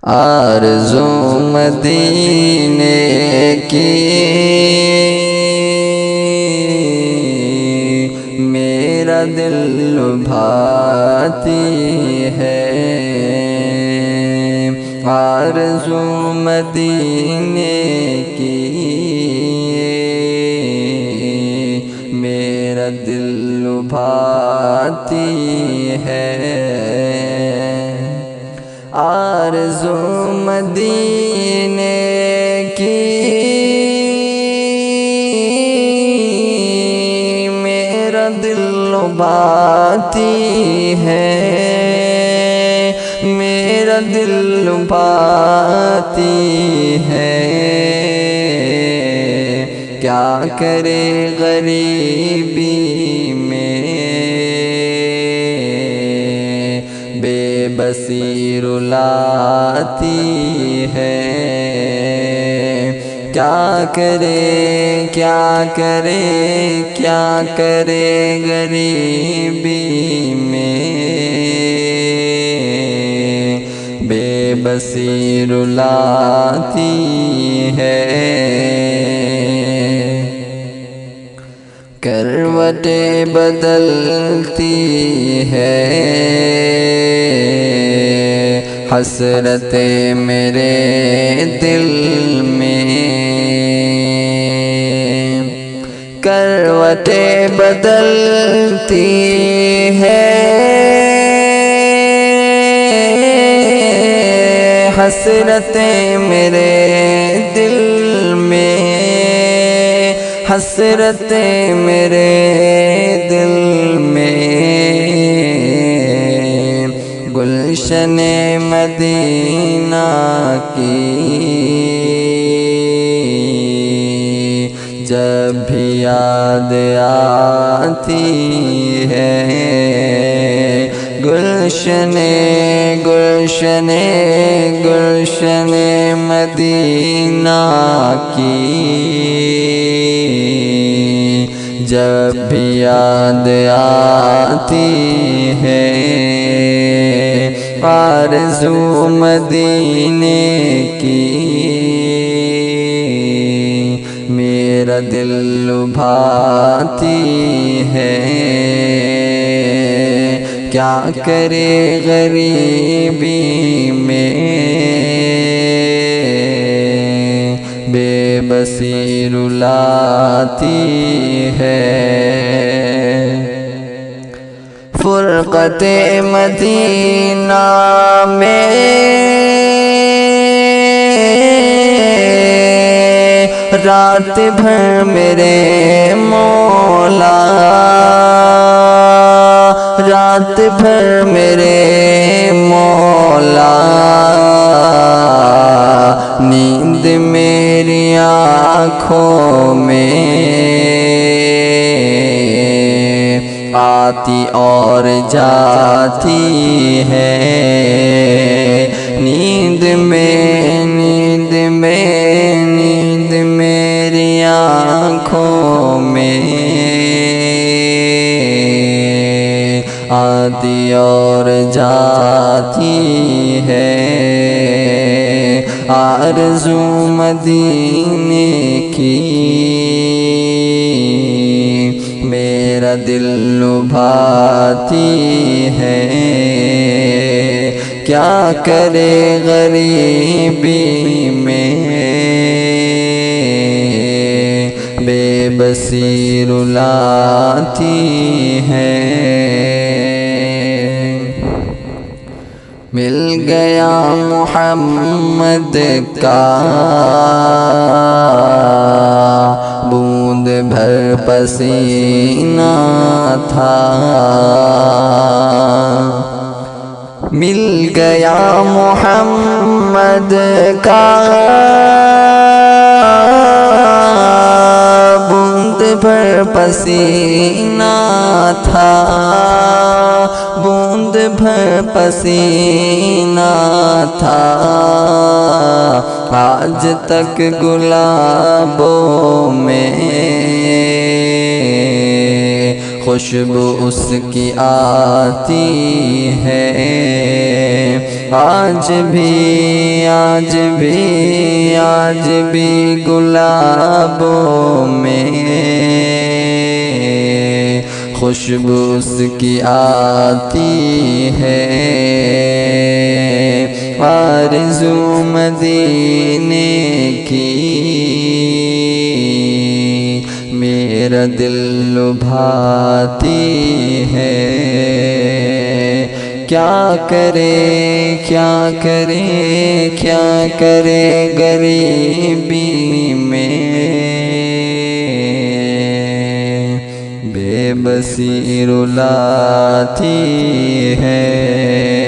آرزو مدینے کی میرا دل لبھاتی ہے، آرزو مدینے کی میرا دل لبھاتی ہے، آرزو مدینے کی میرا دل لبھاتی ہے، میرا دل لبھاتی ہے، کیا کرے غریبی میں بے بسی رلاتی ہے، کیا کرے کیا کرے کیا کرے غریبی میں بے بسی رلاتی ہے، کروٹیں بدلتی ہے حسرتیں میرے دل میں، کروٹیں بدلتی ہے حسرتیں میرے دل میں، حسرتیں میرے دل میں، گلشن مدینہ کی جب بھی یاد آتی ہے، گلشن گلشن گلشن مدینہ کی جب بھی یاد آتی ہے، آرزو مدینے کی میرا دل لبھاتی ہے، کیا کرے غریبی میں بے بسی رلاتی ہے، فرقت مدینہ میں رات بھر میرے مولا، رات بھر میرے مولا نیند میری آنکھوں میں آتی اور جاتی ہے، نیند میں نیند میں نیند میری آنکھوں میں آتی اور جاتی ہے، آرزو مدینے کی میرا دل لبھاتی ہے، کیا کرے غریبی میں بے بسی رلاتی ہے، مل گیا محمد کا بوند بھر پسینہ تھا، مل گیا محمد کا بوند بھر پسینہ تھا، بوند بھر پسینہ تھا، آج تک گلابوں میں خوشبو اس کی آتی ہے آج بھی گلابوں میں خوشبو اس کی آتی ہے آرزو مدینے کی میرا دل لبھاتی ہے کیا کرے غریبی میں بے بسی رلاتی ہے